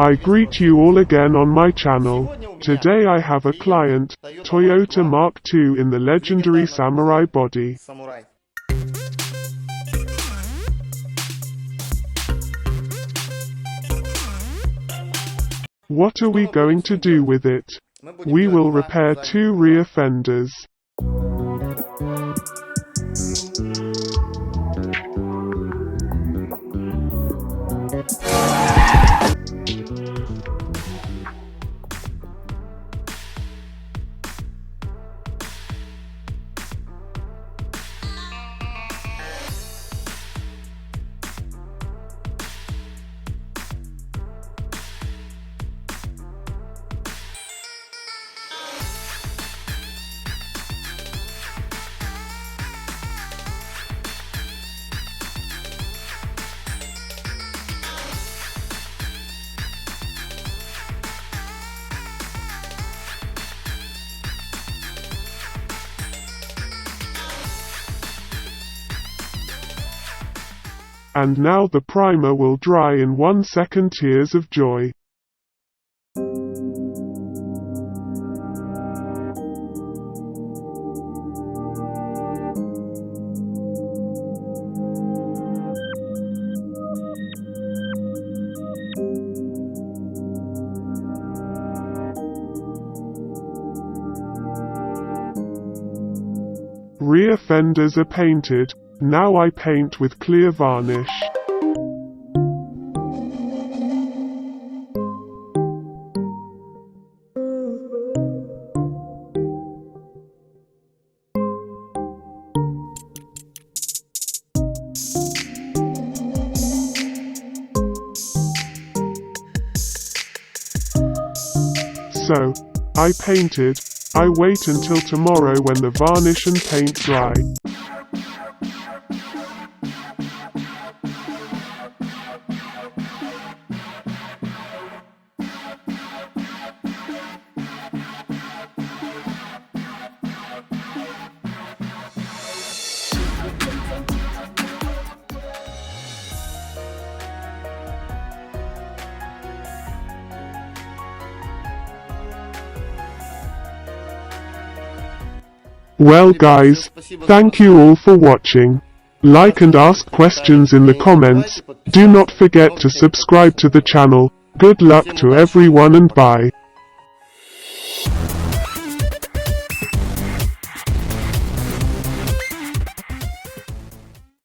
I greet you all again on my channel. Today I have a client, Toyota Mark II in the legendary Samurai body. What are we going to do with it? We will repair 2 rear fenders. And now the primer will dry in 1 second. Tears of joy. Rear fenders are painted. Now I paint with clear varnish. So, I painted. I wait until tomorrow when the varnish and paint dry. Well guys, thank you all for watching. Like and ask questions in the comments. Do not forget to subscribe to the channel. Good luck to everyone and bye.